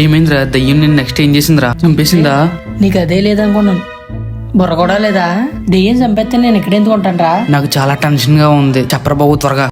ఏమైందిరా? దయ్యం నేను నెక్స్ట్ ఏం చేసిందిరా? చంపేసిందా? నీకు అదే లేదనుకున్నాను. బుర్ర కూడా లేదా? దెయ్యం చంపేస్తే నేను ఇక్కడ ఎందుకు ఉంటానరా? నాకు చాలా టెన్షన్ గా ఉంది. చెప్పరా బాబు త్వరగా.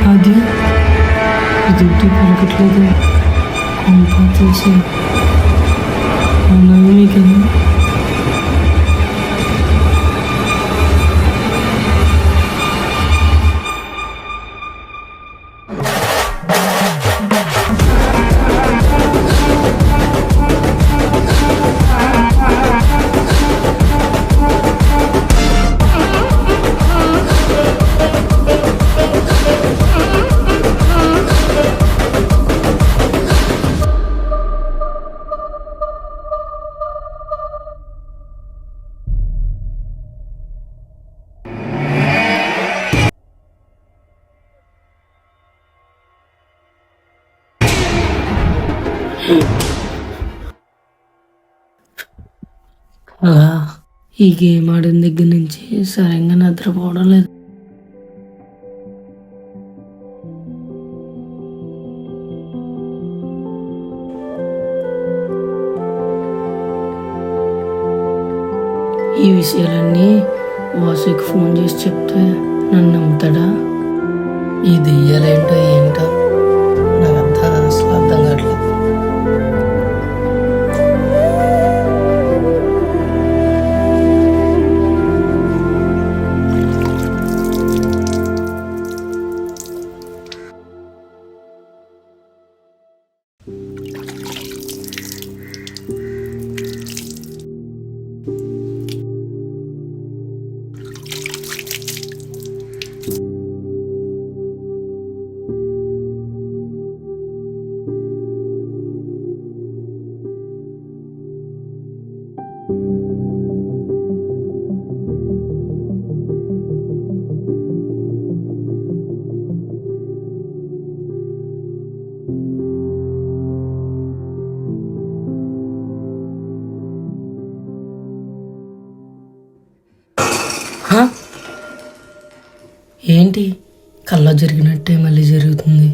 అది ఇదేంటి పలకట్లేదు. కొంప తీసి మీకు అలా ఈ గేమ్ ఆడిన దగ్గర నుంచి సరిగ్గా నిద్రపోవడం లేదు. ఈ విషయాలన్నీ వాసుకి ఫోన్ చేసి చెప్తే నన్ను నమ్ముతాడా? ఈ దెయ్యాలేంటో ఏంటో నాకంతా అసలు అర్థం కావట్లేదు. ఏంటి కల్లో జరిగినట్టే మళ్ళీ జరుగుతుంది?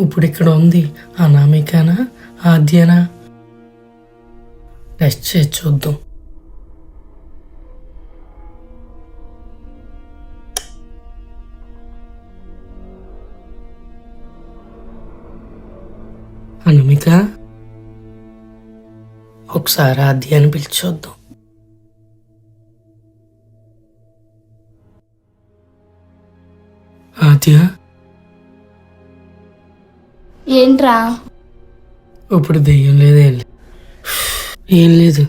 ఇప్పుడు ఇక్కడ ఉంది అనామికనా ఆద్యనా? టెస్ట్ చేసి చూద్దాం. అనామిక, ఒకసారి ఆద్యాన్ని పిలిచి చూద్దాం. ఆద్య, ఏంట్రా? ఇప్పుడు దెయ్యం లేదు, ఏం లేదు.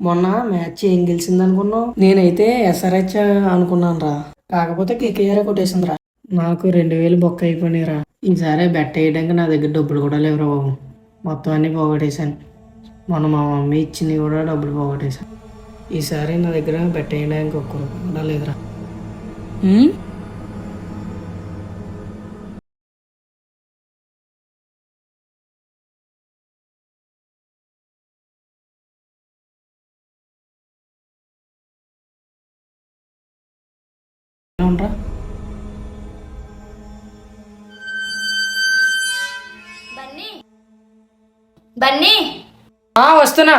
మొన్న మ్యాచ్ ఏం గెలిచింది అనుకున్నావు? నేనైతే ఎస్ఆర్హెచ్ అనుకున్నాను రా, కాకపోతే కేకేఆర్ కొట్టేసింది రా. నాకు 2000 బొక్క అయిపోయినాయి రా. ఈసారి బెట్ వేయడానికి నా దగ్గర డబ్బులు కూడా లేవురా బాబు. మొత్తం అన్నీ పోగొట్టేశాను. మొన్న మా మమ్మీ ఇచ్చినవి కూడా డబ్బులు పోగొట్టేశాను. ఈసారి నా దగ్గర పెట్టేయడానికి ఒక్క రూపాయి కూడా లేదురా. ఉండరా? బన్నీ బన్నీ వస్తున్నా.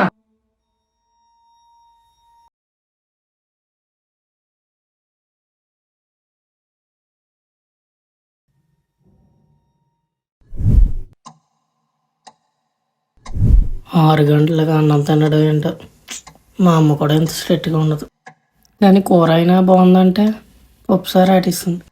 ఆరు గంటలకు అన్నం తినడం ఏంటో, మా అమ్మ కూడా ఇంత స్ట్రిక్ట్గా ఉండదు. కానీ కూర అయినా బాగుందంటే ఒకసారి ఆటిస్తుంది.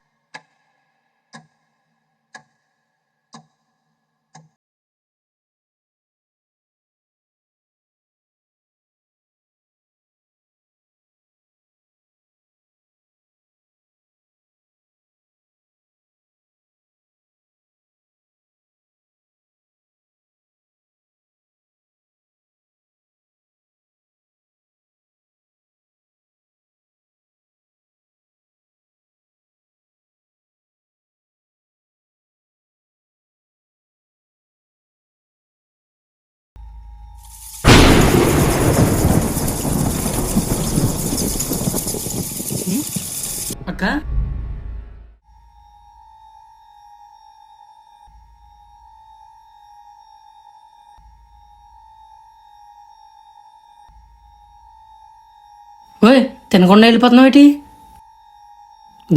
అక్క ఓయ్, తినకుండా వెళ్ళిపోతున్నావు ఏంటి?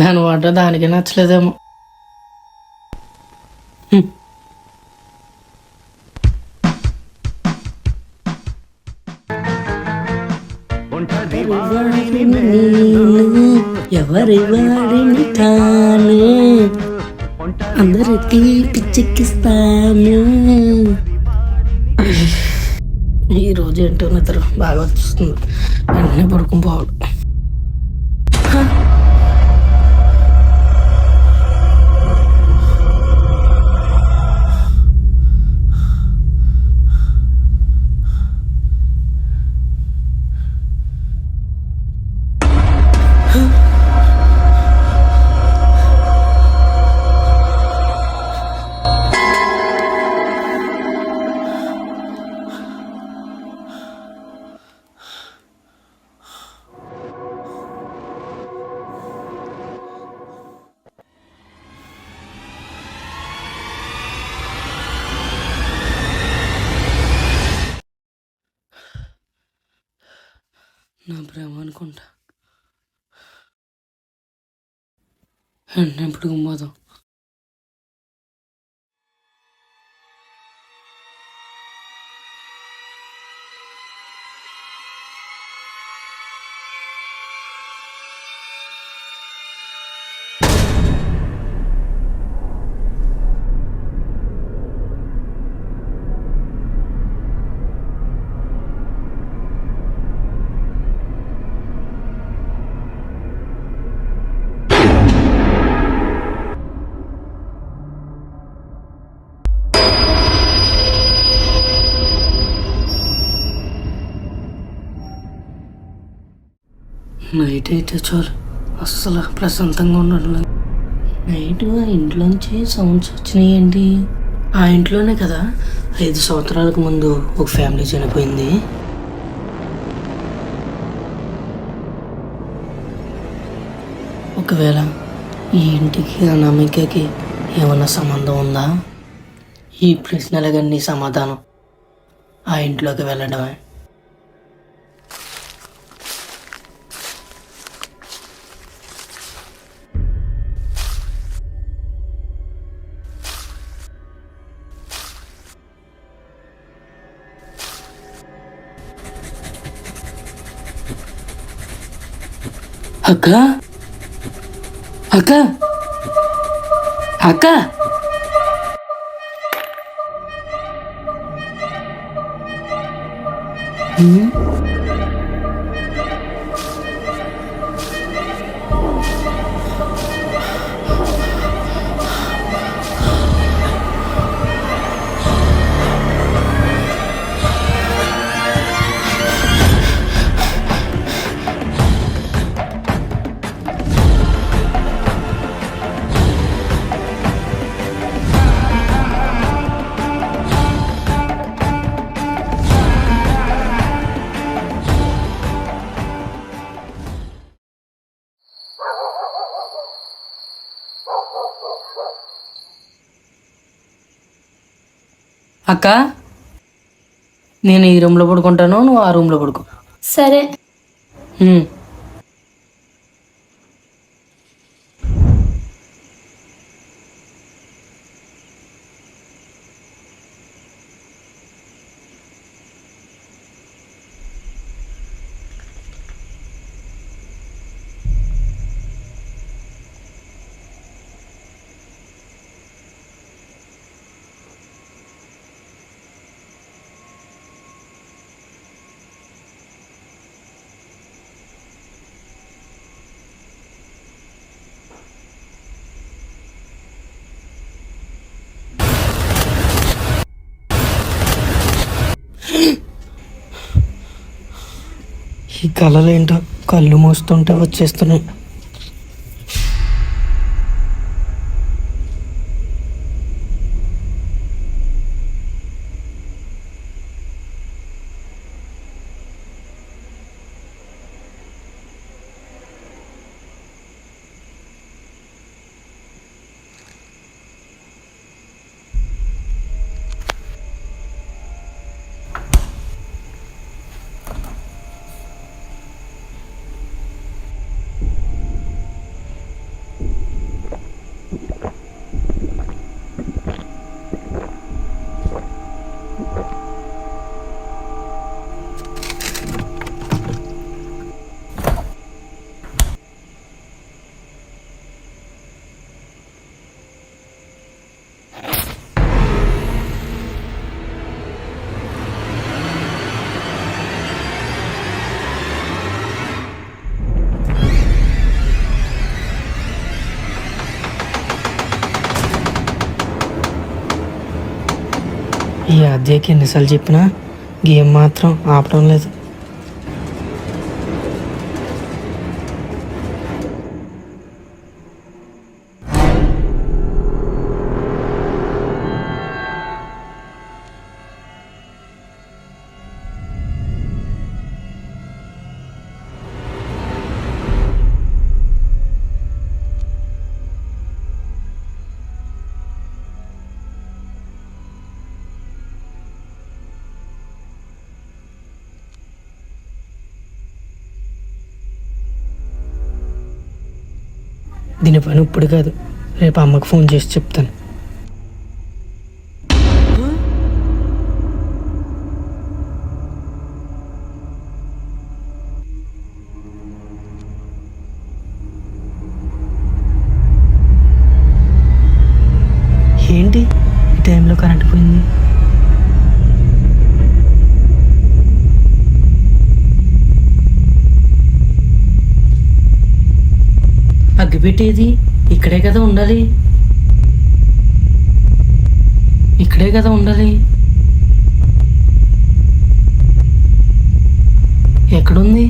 దాని వాట దానికి నచ్చలేదేమో. ఎవరి వాడిని కాను, అందరికి పిచ్చెక్కిస్తాను. ఈరోజు ఏంటో నిద్ర బాగా వస్తుంది. వెంటనే పడుకుని పోవాలి. నా ప్రేమ అనుకుంటా. ఎప్పుడు పోదాం. నైట్ అయితే చాలు, అస్సలు ప్రశాంతంగా ఉండడం. నైట్ ఆ ఇంట్లోంచి సౌండ్స్ వచ్చినాయండి. ఆ ఇంట్లోనే కదా 5 సంవత్సరాలకు ముందు ఒక ఫ్యామిలీ చనిపోయింది. ఒకవేళ ఈ ఇంటికి ఆ నమ్మికకి ఏమన్నా సంబంధం ఉందా? ఈ ప్రశ్నలకన్నీ సమాధానం ఆ ఇంట్లోకి వెళ్ళడమే. అక్క అక్క అక్క అక్క, నేను ఈ రూమ్లో పడుకుంటాను, నువ్వు ఆ రూమ్లో పడుకో. సరే. ఉమ్. ఈ కళలేంటో కళ్ళు మూస్తుంటే వచ్చేస్తున్నాయి. ఈ అద్దెకి ఎన్నిసార్లు చెప్పినా గేమ్ మాత్రం ఆపడం లేదు. దీని పని ఇప్పుడు కాదు, రేపు అమ్మకు ఫోన్ చేసి చెప్తాను. ఏంటి ఈ టైంలో కరెంట్ పోయింది? అగ్గిపెట్టేది ఇక్కడే కదా ఉండాలి, ఇక్కడే కదా ఉండాలి. ఎక్కడుంది?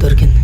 దొరికింది.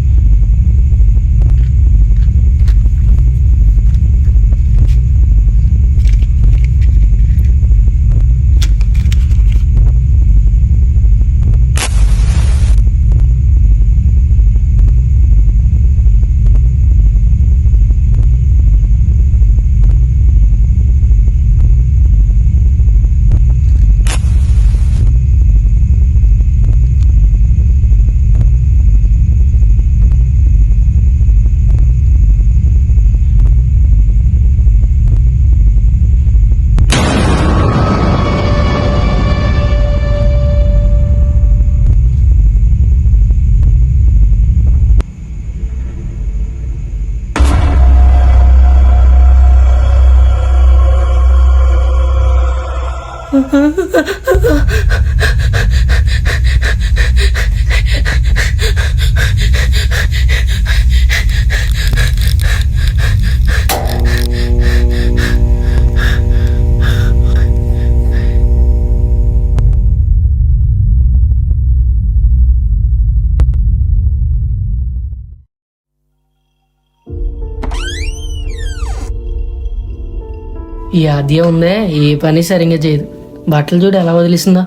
ఈ ఆద్య ఉందే ఏ పని సరిగ్గా చేయదు. బట్టలు చూడు ఎలా వదిలేసిందో.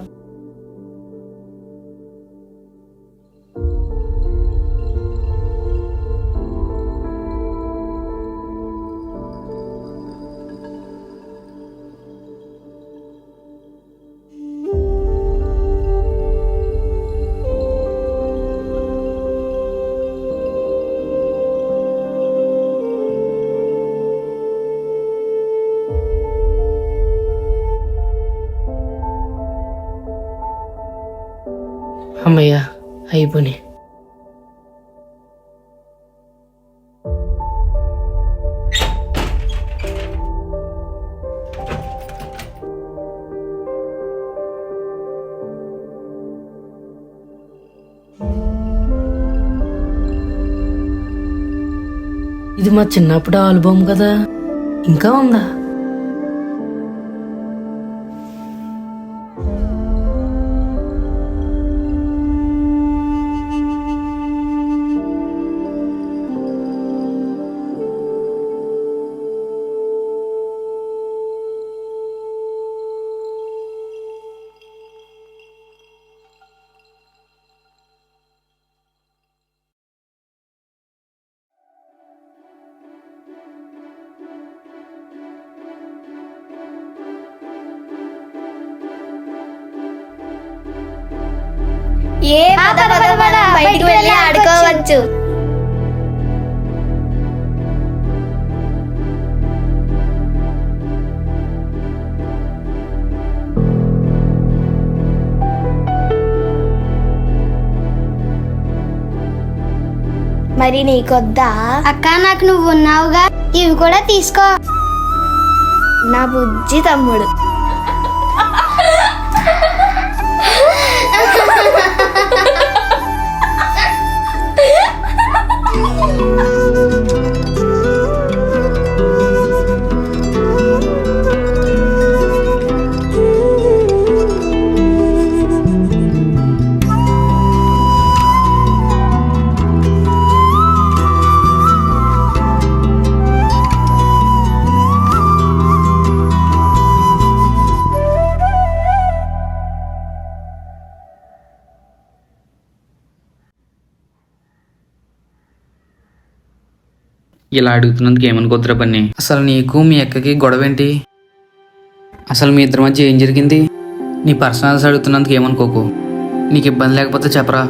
అమ్మయ్య అయిపోయి. ఇది మా చిన్నప్పుడు ఆల్బమ్ కదా, ఇంకా ఉందా? బయటికి వెళ్ళి ఆడుకోవచ్చు. మరి నీకొద్దా? అక్క నాకు నువ్వు ఉన్నావుగా, ఇవి కూడా తీసుకో. నా బుజ్జి తమ్ముడు. ఇలా అడుగుతున్నందుకు ఏమనుకోద్దురా బన్నీ. అసలు నీకు మీ అక్కకి గొడవ ఏంటి? అసలు మీ ఇద్దరి మధ్య ఏం జరిగింది? నీ పర్సనల్స్ అడుగుతున్నందుకు ఏమనుకోకు. నీకు ఇబ్బంది లేకపోతే చెప్పరా.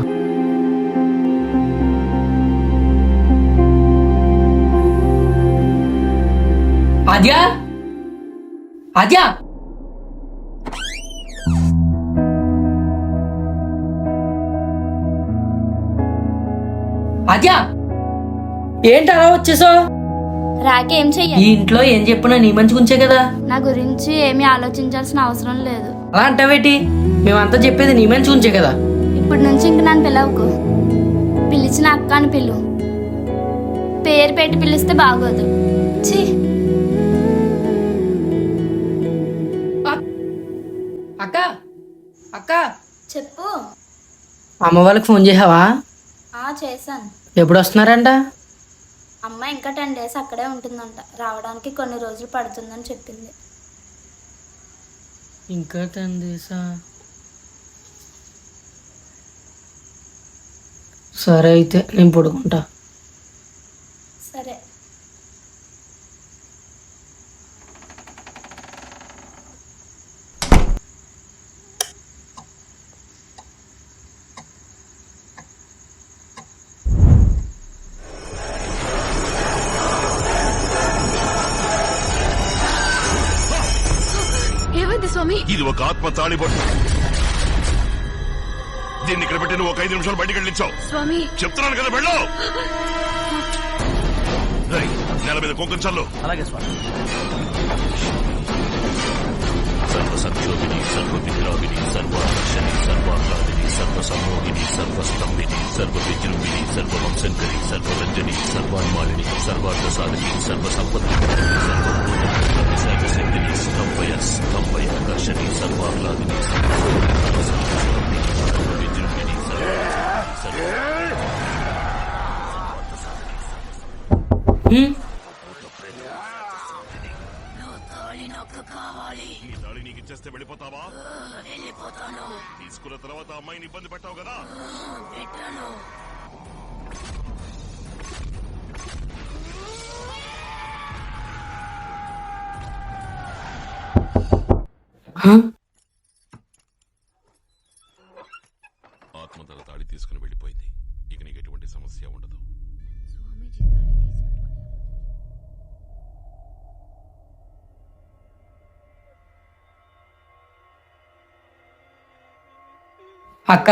ఆద్యా, ఆద్యా, ఆద్యా, ఏంటి అలా వచ్చేసావు? రాకే ఏం చెయ్య. ఈ ఇంట్లో ఏం చెప్పినా నీ మంచి గుంచే కదా. నా గురించి ఏమీ ఆలోచించాల్సిన అవసరం లేదు. అలా అంటావేటి? మేమంతా చెప్పేది నీ మంచి గుంచే కదా. ఇప్పటి నుంచి ఇంక నన్ను పిలవకు. పిలిచిన అక్క అని పిలు. పేరు పెట్టి పిలిస్తే బాగోదు. ఛీ. అక్క, అక్క, చెప్పు. అమ్మ వాళ్ళకి ఫోన్ చేసావా? చేశాను. ఎప్పుడు వస్తున్నారంట? అమ్మ ఇంకా 10 days అక్కడే ఉంటుందంట. రావడానికి కొన్ని రోజులు పడుతుందని చెప్పింది. ఇంకా 10 days? సరే అయితే నేను పడుకుంటా. సరే. స్వామి, ఇది ఒక ఆత్మ తాళిబొట్టు. దీన్ని ఇక్కడ పెట్టి నువ్వు ఒక 5 నిమిషాలు బయటకు వెళ్ళించావు. స్వామి చెప్తున్నాను కదా, వెళ్ళు. నేల మీద కుంకుమ చల్లు. అలాగే స్వామి. సర్వసంక్షోభిని, సర్వవిగ్రహిని, సర్వాకర్షణి, సర్వాహ్లాదిని, సర్వసమోహిని, సర్వస్తంభిని, సర్వవిజృంభిని, సర్వవంశంకరి, సర్వరంజని, సర్వాన్మాలిని, సర్వార్థ సాధని, సర్వసంపత్తి, సర్వశక్తిని, స్తంభయ స్తంభయ కర్షణి, సర్వాహ్లాదిని, సర్వవిజృంభిని, హ్మ్? నా తాళి నాకు కావాలి. నీ తాళి నీకు ఇచ్చేస్తే వెళ్ళిపోతావా? వెళ్ళిపోతాను. తీసుకున్న తర్వాత అమ్మాయిని ఇబ్బంది పెట్టావు కదా. పెట్టాను. ఆత్మ తన తాళి తీసుకుని వెళ్ళిపోయింది. ఇక నీకు ఎటువంటి సమస్య ఉండదు. అక్క,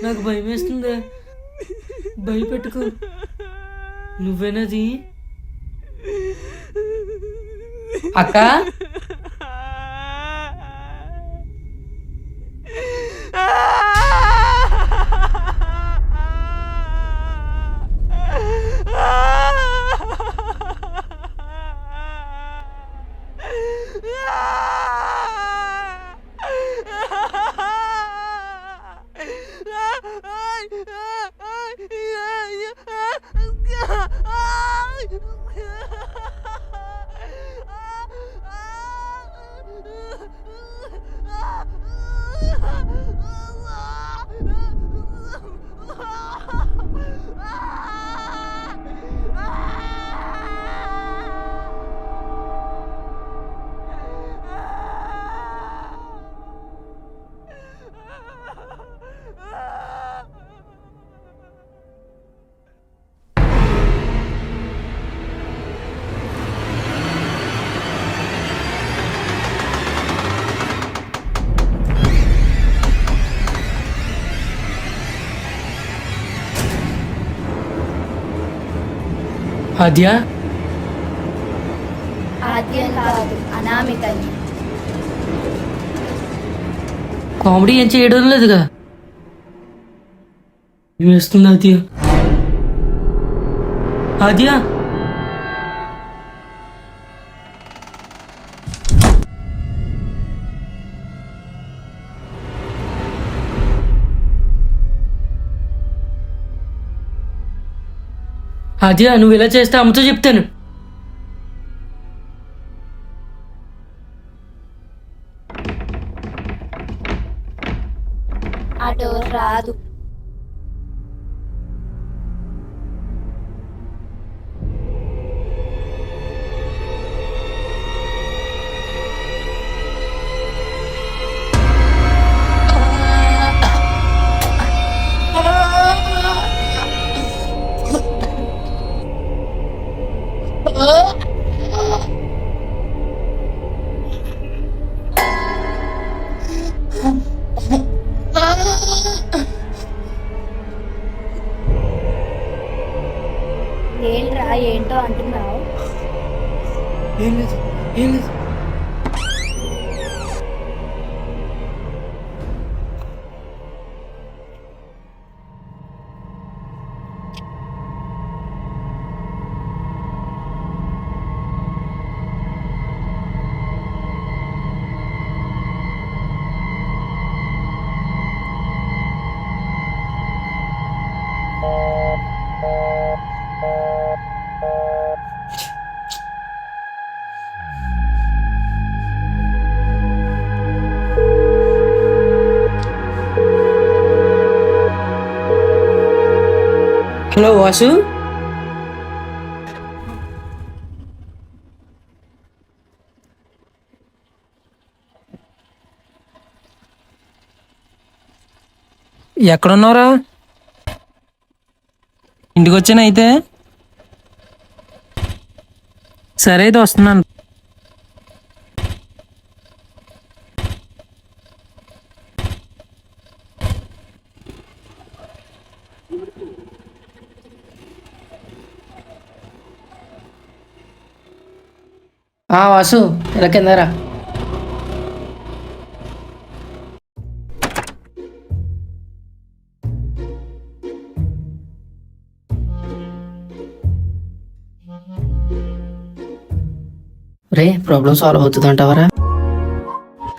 నాకు భయం వేస్తుంది. భయపెట్టుకో. నువ్వేనది? అక్క, ఆద్యా, ఆద్యం కాదు, అనామికని. కామెడీ ఏం చేయడం లేదుగా. వేస్తుంది ఆద్య. ఆద్య, ఆద్య, నువ్వు ఇలా చేస్తే అమ్మతో చెప్తాను. ఆ డోర్ రాదు. ఏంట్రా ఏంటో అంటున్నావు? ఏం లేదు, ఏం లేదు. హలో వాసు, ఎక్కడున్నావురా? ఇంటికి వచ్చాను. అయితే సరే, అయితే వస్తున్నాను. వాసు, ఇలా కిందరా. రే, ప్రాబ్లం సాల్వ్ అవుతుంది అంటావరా?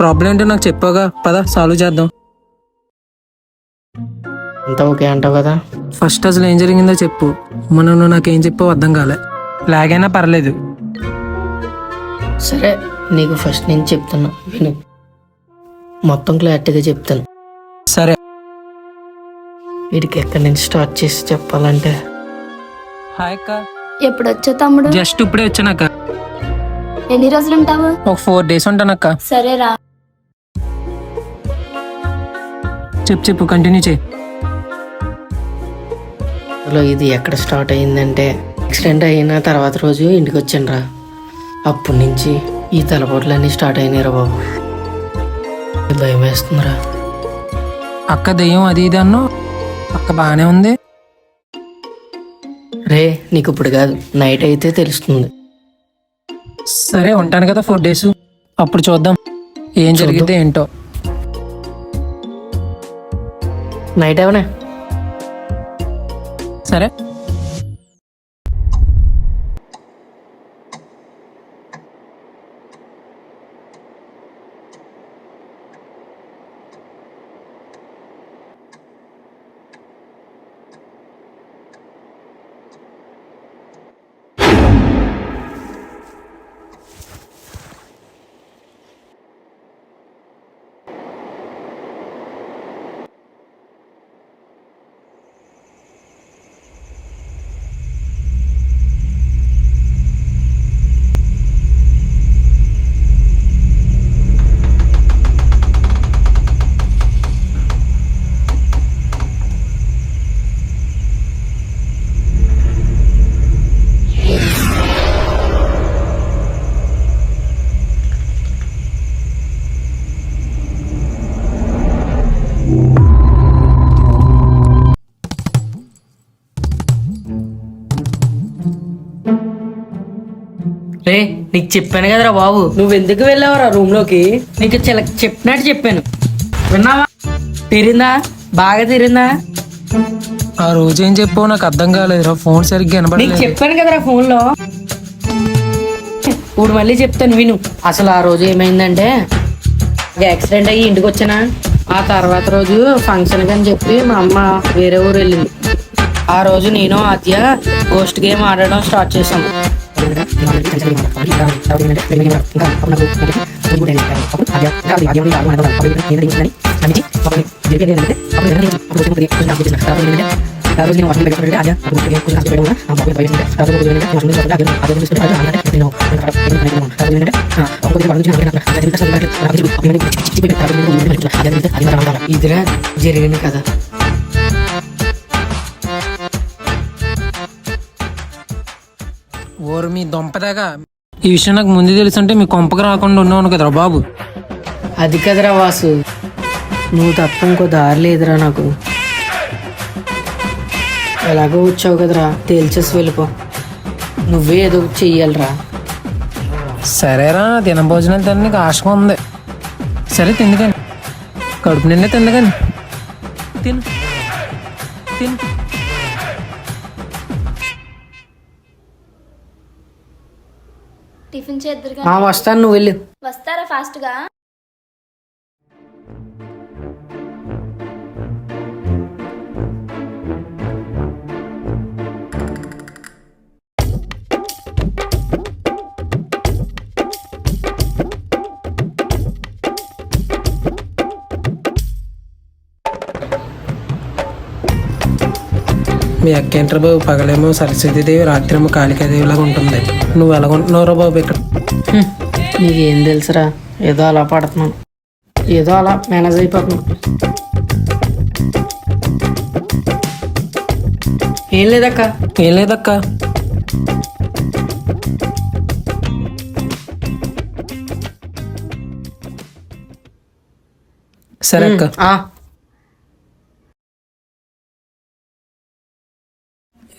ప్రాబ్లం ఏంటో నాకు చెప్పాగా, పద సాల్వ్ చేద్దాం. అంతా ఓకే అంటావు కదా? ఫస్ట్ అసలు ఏం జరిగిందో చెప్పు. మనం నువ్వు నాకేం చెప్పావు అర్థం కాలే. లాగైనా పర్లేదు. సరే, నీకు ఫస్ట్ నేను చెప్తున్నా విను. మొత్తం క్లారిటీగా చెప్తాను. సరే. వీడికి ఎక్కడి నుంచి స్టార్ట్ చేసి చెప్పాలంటే, హాయ్ అక్క. ఎప్పుడొచ్చా తమ్ముడు? జస్ట్ ఇప్పుడే వచ్చానక్క. ఎన్ని రోజులు ఉంటావు? ఒక 4 days ఉంటానక్క. సరేరా. చెప్పు కంటిన్యూ చేయి. అసలు ఇది ఎక్కడ స్టార్ట్ అయ్యిందంటే, యాక్సిడెంట్ అయిన తర్వాత రోజు ఇంటికి వచ్చాను రా. అప్పటి నుంచి ఈ తలపోట్లన్నీ స్టార్ట్ అయినాయిరా బాబు. భయం వేస్తుందిరా. అక్క దెయ్యం అది ఇది అన్నో. అక్క బాగానే ఉంది. రే, నీకు ఇప్పుడు కాదు, నైట్ అయితే తెలుస్తుంది. సరే ఉంటాను కదా 4 days. అప్పుడు చూద్దాం ఏం జరిగితే ఏంటో. నైట్ ఏమన్నా సరే. రే, నీకు చెప్పాను కదరా బాబు, నువ్వు ఎందుకు వెళ్ళావురా రూమ్ లోకి? నీకు చెప్పినట్టు చెప్పాను, విన్నావా? తీరిందా? బాగా తీరిందా? ఆ రోజు ఏం చెప్పావు నాకు అర్థం కాలేదురా. ఫోన్ సరిగ్గా నీకు వినపడలేదు. చెప్పాను కదరా ఫోన్ లో. ఇప్పుడు మళ్ళీ చెప్తాను విను. అసలు ఆ రోజు ఏమైందంటే, యాక్సిడెంట్ అయ్యి ఇంటికి వచ్చానా. ఆ తర్వాత రోజు ఫంక్షన్ అని చెప్పి మా అమ్మ వేరే ఊరు వెళ్ళింది. ఆ రోజు నేను ఆద్య గోస్ట్ గేమ్ ఆడడం స్టార్ట్ చేశాం. ఇదిరా జరిగింది కదా. ఓరు మీ దొంపదాగా. ఈ విషయం నాకు ముందు తెలుసుంటే మీ కొంపకు రాకుండా ఉన్నాను కదరా బాబు. అది కదరా వాసు, నువ్వు తప్ప ఇంకో దారి లేదురా నాకు. ఎలాగో వచ్చావు కదరా, తేల్చేసి వెళ్ళిపో. నువ్వే ఏదో ఒకటి చెయ్యాలిరా. సరేరా, తిన భోజనం తినడానికి ఆశగా ఉంది. సరే తిందుకని, కడుపు నిండా తిందుకని. తిను తిను. టిఫిన్ చేద్దరు వస్తాను, నువ్వు వెళ్ళు. వస్తారా ఫాస్ట్ గా? మీ అక్కేంట్రా బాబు, పగలేమో సరస్వతీదేవి, రాత్రేమో కాళికాదేవి లాగా ఉంటుంది. నువ్వు ఎలాగుంటున్నావురా బాబు ఇక్కడ? నీకేం తెలుసురా, ఏదో అలా పడుతున్నాను, ఏదో అలా మేనేజ్ అయిపోతున్నాను. ఏం లేదక్క. ఏం లేదక్క. సరే అక్క.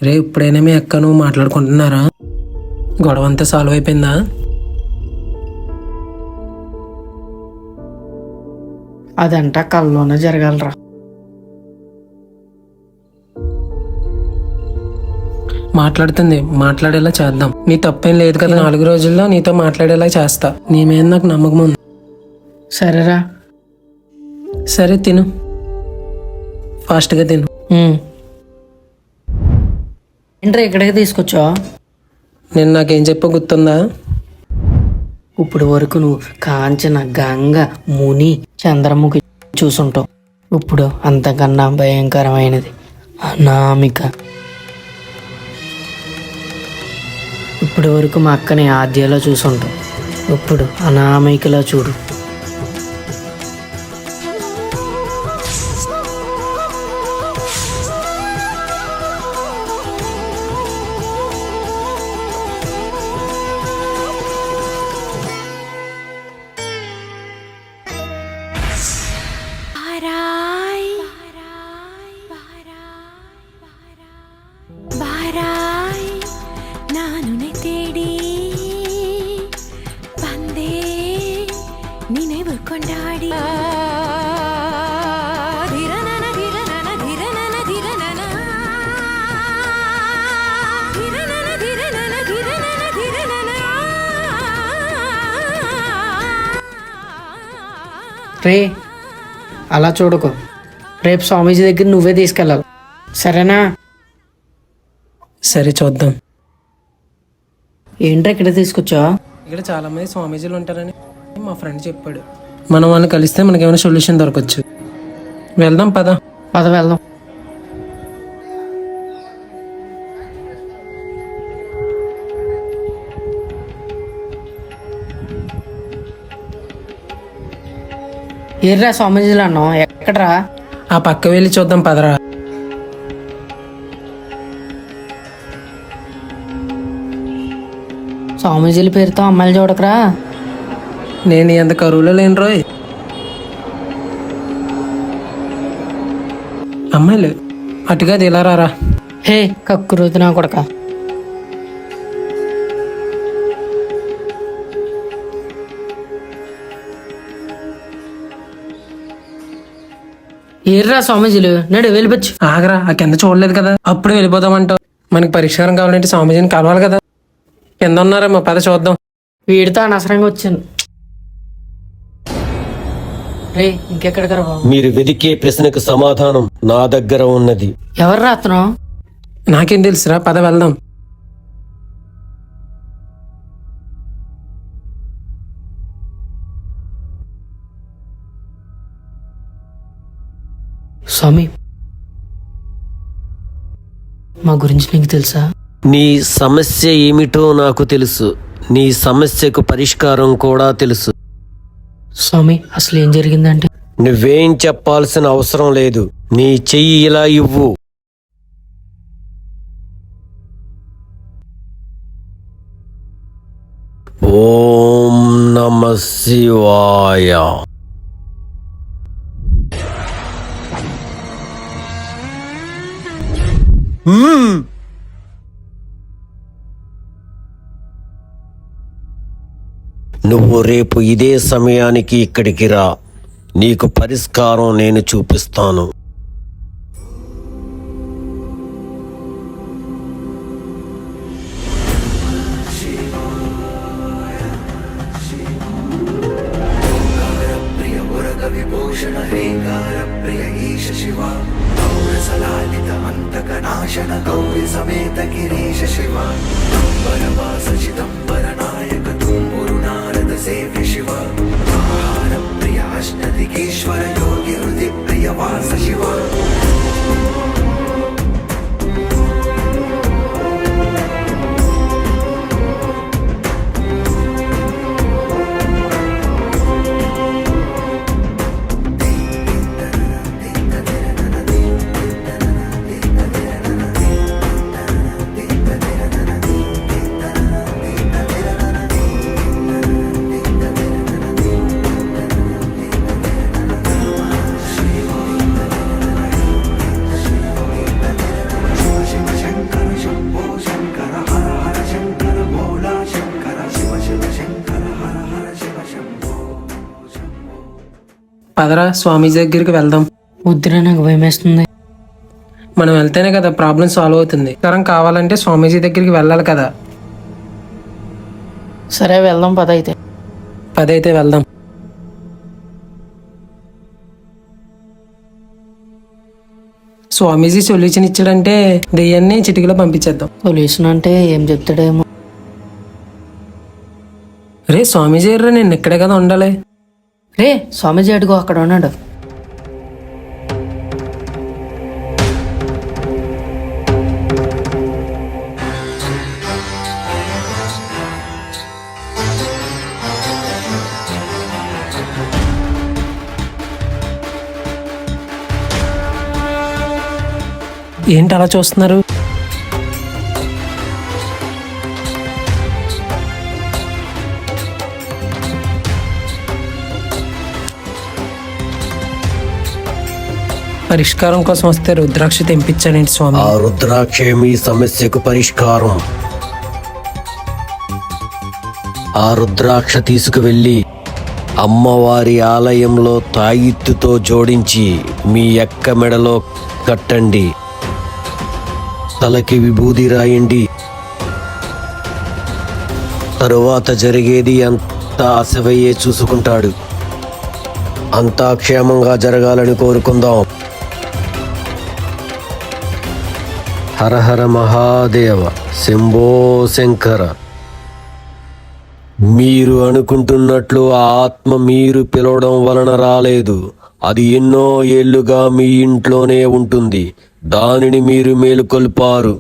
రే, ఇప్పుడైనా మీ అక్క నువ్వు మాట్లాడుకుంటున్నారా? గొడవ అంతా సాల్వ్ అయిపోయిందా? అదంతా కల్లోనే జరగాలరా. మాట్లాడుతుంది, మాట్లాడేలా చేద్దాం. నీ తప్పేం లేదు కదా. 4 రోజుల్లో నీతో మాట్లాడేలా చేస్తా. నీ మీద నాకు నమ్మకం ఉంది. సరేరా. సరే తిను, ఫాస్ట్గా తిను. ఏంట్రా ఇక్కడికి తీసుకొచ్చా? నేను నాకేం చెప్పో గుర్తుందా? ఇప్పుడు వరకు నువ్వు కాంచన, గంగ, ముని, చంద్రముఖి చూసుంటావు. ఇప్పుడు అంతకన్నా భయంకరమైనది అనామిక. ఇప్పటి వరకు మా అక్కని ఆద్యలో చూసుంటావు. ఇప్పుడు అనామికలో చూడు. ನಾನು ತೇಡಿ ಬಂದೆ ನಿனைவு கொண்டாடி ಧಿರನನ ಧಿರನನ ಧಿರನನ ಧಿರನನ ಧಿರನನ ಧಿರನನ ಧಿರನನ ಧಿರನನ. రే అలా చూడకు. రేపు స్వామీజీ దగ్గర నువ్వే తీసుకెళ్ళాలి, సరేనా? సరే చూద్దాం. ఏంట్రా ఇక్కడ తీసుకొచ్చా? ఇక్కడ చాలా మంది స్వామీజీలు ఉంటారని మా ఫ్రెండ్ చెప్పాడు. మనం వాళ్ళని కలిస్తే మనకేమైనా సొల్యూషన్ దొరకచ్చు. వెళ్దాం పద. పద వెళ్దాం. ఏర్రా స్వామీజీలు అన్నావు, ఎక్కడరా? ఆ పక్క వెళ్ళి చూద్దాం పదరా. స్వామీజీల పేరుతో అమ్మాయిలు చూడకరా. నేను ఎంత కరువులో లేను రోయ్. అమ్మాయిలు అటుగా ఇలా రారా. హే కక్కురుతి నా కొడక. ఏర్రా స్వామీజీలు, నడు వెళ్ళిపోచ్చు. ఆగరా, ఆ కింద చూడలేదు కదా, అప్పుడు వెళ్ళిపోదామంటావు. మనకి పరిష్కారం కావాలంటే స్వామీజీని కలవాలి కదా. కింద ఉన్నారేమో, పద చూద్దాం. వీడితో అనవసరంగా వచ్చాను. రే ఇంకెక్కడికి రా బాబు. మీరు వెదికే ప్రశ్నకు సమాధానం నా దగ్గర ఉన్నది. ఎవరు రాత్రం? నాకేం తెలుసురా, పద వెళ్దాం. స్వామి, మా గురించి నీకు తెలుసా? నీ సమస్య ఏమిటో నాకు తెలుసు. నీ సమస్యకు పరిష్కారం కూడా తెలుసు. స్వామి అసలు ఏం జరిగిందంటే, నువ్వేం చెప్పాల్సిన అవసరం లేదు. నీ చెయ్యి ఇలా ఇవ్వు. ఓం నమ శివాయ. నువ్వు రేపు ఇదే సమయానికి ఇక్కడికి రా. నీకు పరిష్కారం నేను చూపిస్తాను. గౌరీ సమేత గిరీశ శివ నంబరవాస చిదంబర నాయక తుమ్మురు నారద సేవ్య శివ ఆహార ప్రియ అష్టదిగీశ్వర యోగి హృది ప్రియ వాస శివ. పదరా, స్వామీజీ దగ్గరికి వెళ్దాం. వద్దురా నాకు భయం వేస్తుంది. మనం వెళ్తేనే కదా ప్రాబ్లం సాల్వ్ అవుతుంది. కరం కావాలంటే స్వామీజీ దగ్గరికి వెళ్ళాలి కదా. సరే వెళ్దాం పద అయితే. పదైతే వెళ్దాం. స్వామీజీ సొల్యూషన్ ఇచ్చాడంటే దెయ్యాన్ని చిటికలో పంపించేద్దాం. సొల్యూషన్ అంటే ఏం చెప్తాడేమో. రే స్వామీజీ ఎర్రా, నేను ఇక్కడే కదా ఉండాలి. రే స్వామీజీ అడుగు అక్కడ ఉన్నాడు. ఏంటి అలా చూస్తున్నారు? పరిష్కారం కోసం వస్తే రుద్రాక్ష తెంపించాడండి స్వామి. ఆ రుద్రాక్షే మీ సమస్యకు పరిష్కారం. ఆ రుద్రాక్ష తీసుకువెళ్ళి అమ్మవారి ఆలయంలో తాయిత్తుతో జోడించి మీ ఎక్క మెడలో కట్టండి. తలకి విభూది రాయండి. తరువాత జరిగేది అంతా అసవయ్యే చూసుకుంటాడు. అంతా క్షేమంగా జరగాలని కోరుకుందాం. హర హర మహాదేవ, శంభో శంకర. మీరు అనుకుంటున్నట్లు ఆ ఆత్మ మీరు పిలవడం వలన రాలేదు. అది ఎన్నో ఏళ్లుగా మీ ఇంట్లోనే ఉంటుంది. దానిని మీరు మేలుకొల్పారు.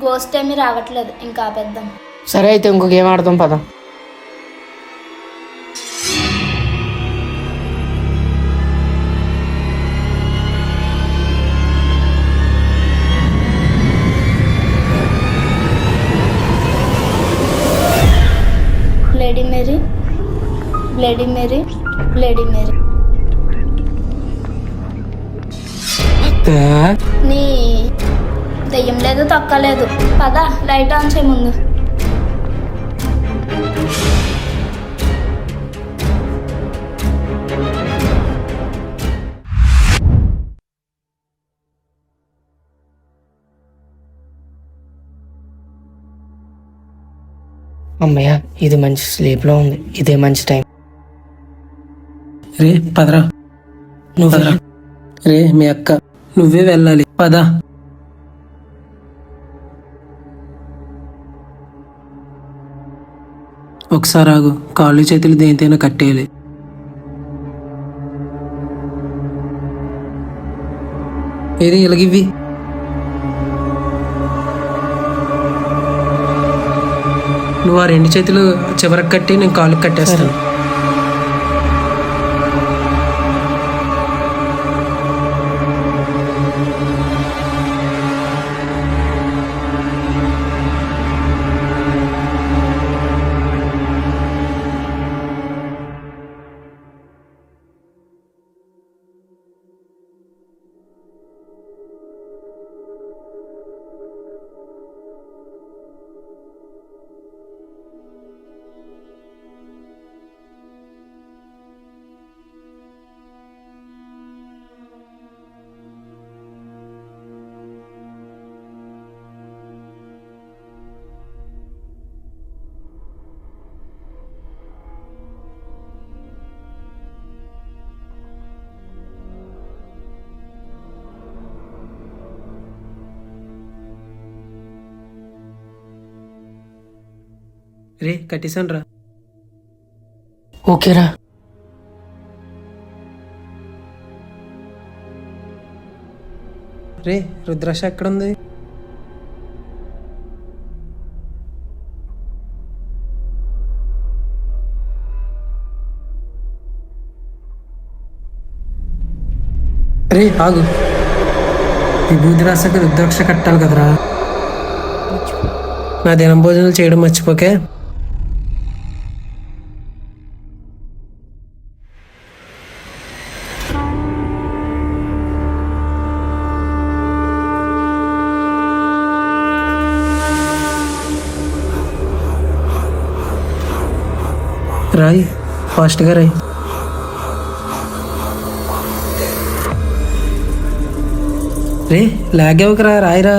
గోస్ట్ ఏమీ రావట్లేదు, ఇంకా ఆపేద్దాం. సరే అయితే ఇంకో గేమ్ ఆడదాం పద. Bloody Mary, Bloody Mary, Bloody Mary. నీ దెయ్యం లేదు, తక్కలేదు. పద, లైట్ ఆన్ చేయ ముందు. అమ్మయ్య, ఇది మంచి స్లీప్లో ఉంది. ఇదే మంచి టైం. రే పదరా. నువ్వు పదరా. రే మీ అక్క, నువ్వే వెళ్ళాలి. పద. ఒకసారి ఆగు, కాళ్ళు చేతులు దేనితైనా కట్టేయాలి. ఏది ఇలాగివ్వి. నువ్వు ఆ రెండు చేతులు చివరికి కట్టి నేను కాళ్ళకి కట్టేస్తాను. రే కట్టేశాను రా. ఓకేరా. రే రుద్రాక్ష ఎక్కడుంది? రే ఆగు, విభూతి రాసాక రుద్రాక్ష కట్టాలి కదరా. నా దినం భోజనాలు చేయడం మర్చిపోకే. రాయి, ఫాస్ట్గా రాయి. రే లాగేవకరా, రాయిరా.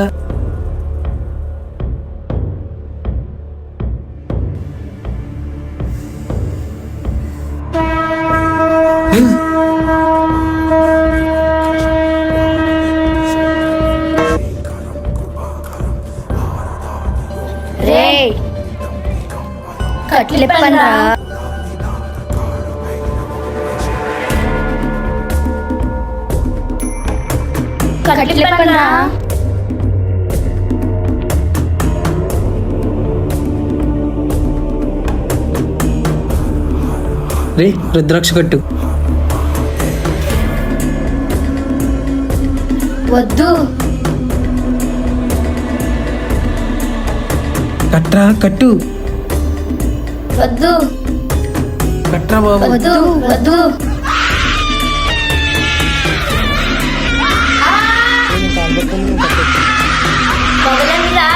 కట్లిప్పనరా కట్లిప్పనరా రే రుద్రాక్ష కట్టు. వద్దు కట్రా కట్టు. వద్దు కట్రా బాబు. వద్దు వద్దు వదలండిరా,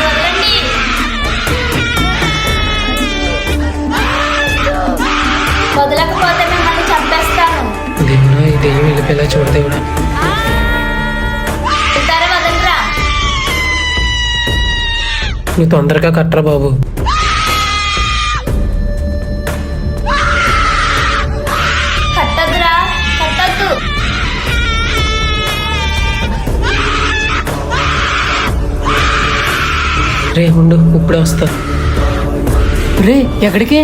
వదలండి. వదలకపోతే మిమ్మల్ని చంపేస్తాను. దేవుడా ఈ దెయ్యం వెళ్ళిపోయేలా చూడ దేవుడా. ఇద్దరు వదలరా. నువ్వు తొందరగా కట్రా బాబు. కట్టద్దురా, కట్టద్దు. రే ఉండు ఇప్పుడే వస్తా. రే ఎక్కడికి?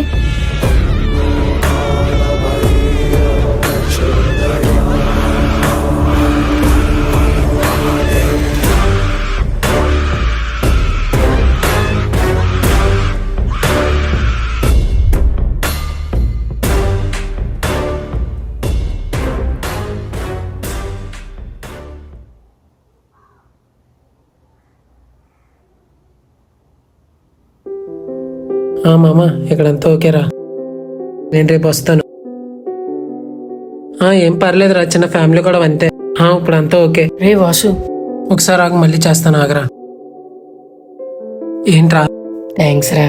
మామ ఇక్కడంతా ఓకేరా, నేను రేపు వస్తాను. ఏం పర్లేదురా, చిన్న ఫ్యామిలీ కూడా అంతే. ఇప్పుడు అంతా ఓకే. రే వాసు, ఒకసారి ఆగు, మళ్ళీ చేస్తాను ఆగరా. ఏంట్రా? థ్యాంక్స్ రా.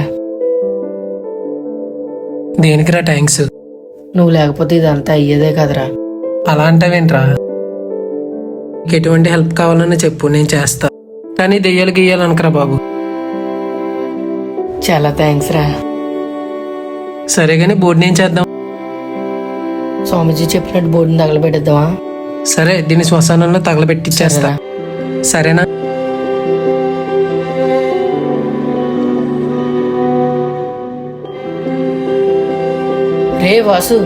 దేనికిరా థ్యాంక్స్? నువ్వు లేకపోతే ఇదంతా అయ్యేదే కదరా. అలా అంటావేంట్రా? నీకు ఎటువంటి హెల్ప్ కావాలన్నా చెప్పు, నేను చేస్తా. కానీ దెయ్యాలు గియ్యాలు అనకరా బాబు. చాలా థ్యాంక్స్ రా. సరే గానీ బోర్డు ఏం చేద్దాం? స్వామీజీ చెప్పినట్టు బోర్డుని తగలబెట్టేద్దామా? సరే, దీన్ని శ్మశానంలో తగలబెట్టిచ్చేస్తా. సరేనా? రే వాసు,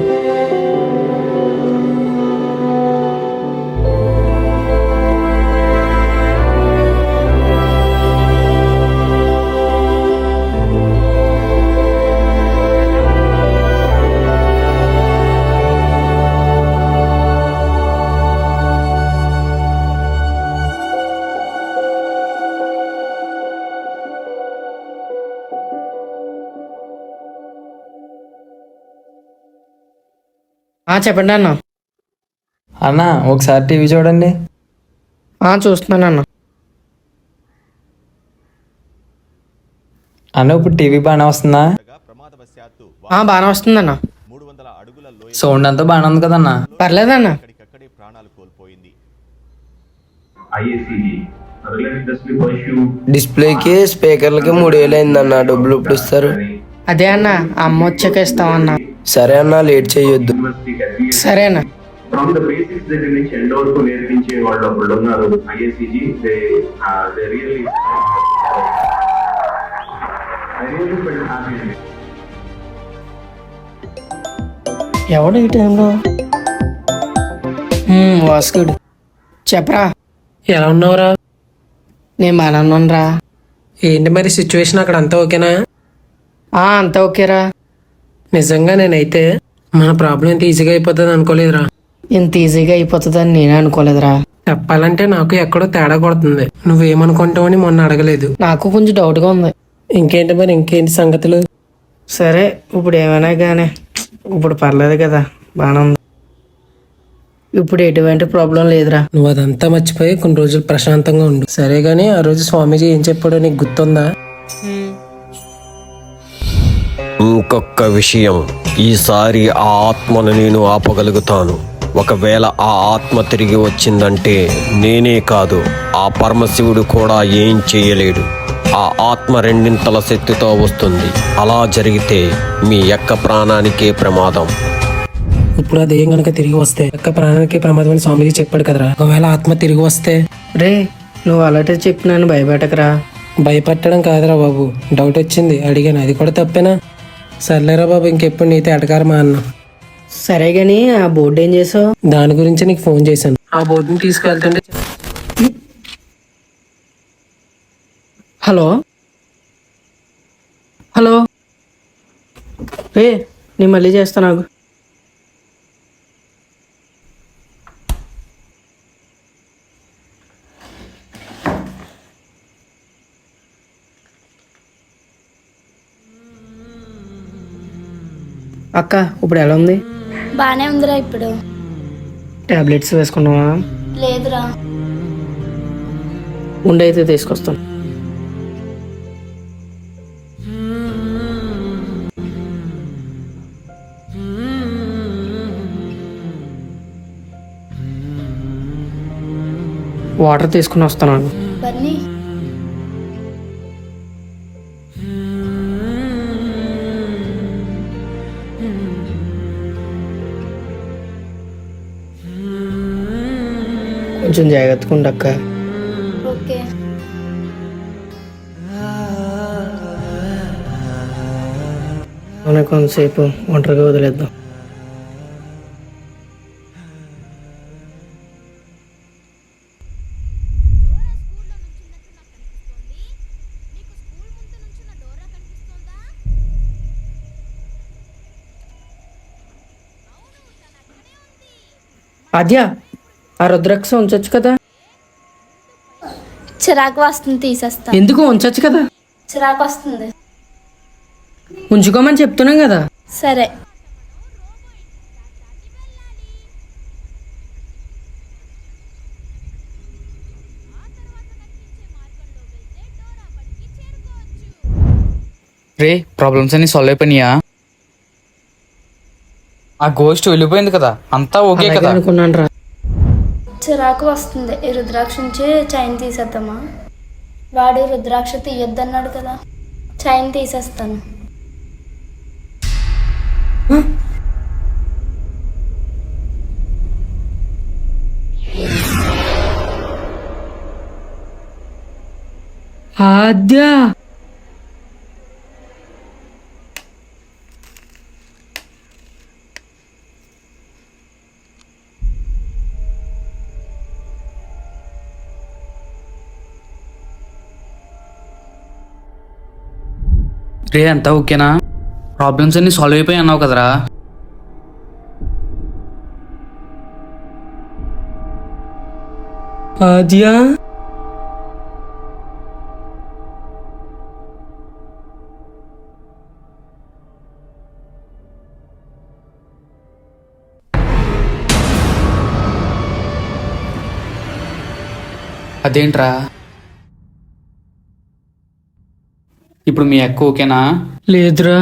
చెప్పండి అన్న. అన్న ఒకసారి టీవీ చూడండి. చూస్తున్నాను అన్న. అన్న ఇప్పుడు టీవీ బాగానే వస్తుందా? బాగానే వస్తుందన్న. సౌండ్ అంతా బాగానే ఉంది కదన్నా? పర్లేదన్న. డిస్ప్లేకి స్పీకర్లకి 3000 అయిందన్న. డబ్బులు ఇప్పుడు ఇస్తారు. అదే అన్న, అమ్మ వచ్చాక ఇస్తామన్నా. సరే అన్న, లేట్ చేయొద్దు. సరే అన్న. ఫ్రమ్ ద బేసిక్స్ దగ్గర నుంచి ఎండ్ వరకు నేర్పించే వాళ్ళు ఒకళ్ళు ఉన్నారు. ఐఏసీజీ ఎవడు ఈ టైంలో? వాస్కుడు చెప్పరా. ఎలా ఉన్నావురా? నేను బాగానే ఉన్నాను రా. ఏంటి మరి సిచ్యువేషన్ అక్కడ అంతా ఓకేనా? అంతా ఓకేరా. నిజంగా నేనైతే మన ప్రాబ్లం ఇంత ఈజీగా అయిపోతుంది అనుకోలేదురా. ఇంత ఈజీగా అయిపోతుందని నేనే అనుకోలేదురా. చెప్పాలంటే నాకు ఎక్కడో తేడా కొడుతుంది. నువ్వేమనుకుంటావని మొన్న అడగలేదు. నాకు కొంచెం డౌట్గా ఉంది. ఇంకేంటి మరి, ఇంకేంటి సంగతులు? సరే, ఇప్పుడు ఏమైనా కానీ ఇప్పుడు పర్లేదు కదా, బాగానే ఉంది. ఇప్పుడు ఎటువంటి ప్రాబ్లం లేదురా. నువ్వు అదంతా మర్చిపోయి కొన్ని రోజులు ప్రశాంతంగా ఉండు. సరే గానీ ఆ రోజు స్వామీజీ ఏం చెప్పాడో నీకు గుర్తుందా? ఇంకొక విషయం, ఈసారి ఆ ఆత్మను నేను ఆపగలుగుతాను. ఒకవేళ ఆ ఆత్మ తిరిగి వచ్చిందంటే నేనే కాదు, ఆ పరమశివుడు కూడా ఏం చేయలేడు. ఆ ఆత్మ రెండింతల శక్తితో వస్తుంది. అలా జరిగితే మీ యొక్క ప్రాణానికే ప్రమాదం. ఇప్పుడు ఆ దెయ్యం కనుక తిరిగి వస్తే యొక్క ప్రాణానికి ప్రమాదం అని స్వామీజీ చెప్పాడు కదరా. ఒకవేళ ఆత్మ తిరిగి వస్తే? రే, నువ్వు అలాంటి చెప్పి నన్ను భయపెట్టకరా. భయపెట్టడం కాదురా బాబు, డౌట్ వచ్చింది అడిగాను. అది కూడా తప్పేనా? సర్లేరా బాబు, ఇంకెప్పుడు నీతో ఎటకారం అన్నా. సరే గాని ఆ బోర్డు ఏం చేసావు? దాని గురించి నీకు ఫోన్ చేశాను. ఆ బోర్డుని తీసుకెళ్తుంటే హలో హలో రే, నేను మళ్ళీ చేస్తాను నాకు. అక్క ఇప్పుడు ఎలా ఉంది? బానే ఉందిరా ఇప్పుడు. టాబ్లెట్స్ వేసుకున్నావా? లేదురా. ఉండైతే తీసుకొస్తాను. వాటర్ తీసుకుని వస్తున్నాను. బన్నీ కొంచెం జాగ్రత్తగా ఉండక్క. ఓకే. మనం కొంతసేపు ఒంటరిగా వదిలేద్దాం. ఆద్య, ఆ రుద్రాక్ష ఉంచొచ్చు కదా? చిరాకు వస్తుంది, తీసేస్తా. ఎందుకు ఉంచొచ్చు కదా? చిరాకు వస్తుంది. ఉంచుకోమని చెప్తున్నాం కదా. సరే. రే, ప్రాబ్లమ్స్ అన్ని సాల్వ్ అయిపోయినాయా? ఆ గోస్ట్ వెళ్ళిపోయింది కదా, అంతా ఓకే కదా? అనుకున్నాను రా. చిరాకు వస్తుంది. ఈ రుద్రాక్ష నుంచి చైన్ తీసేద్దామా? వాడు రుద్రాక్ష తీయొద్దన్నాడు కదా, చైన్ తీసేస్తాను. ఆద్య, రే, అంతా ఓకేనా? ప్రాబ్లమ్స్ అన్ని సాల్వ్ అయిపోయి అన్నావు కదరా? ఆద్య, అదేంట్రా? ఇప్పుడు మీ అక్క ఓకేనా? లేదురా.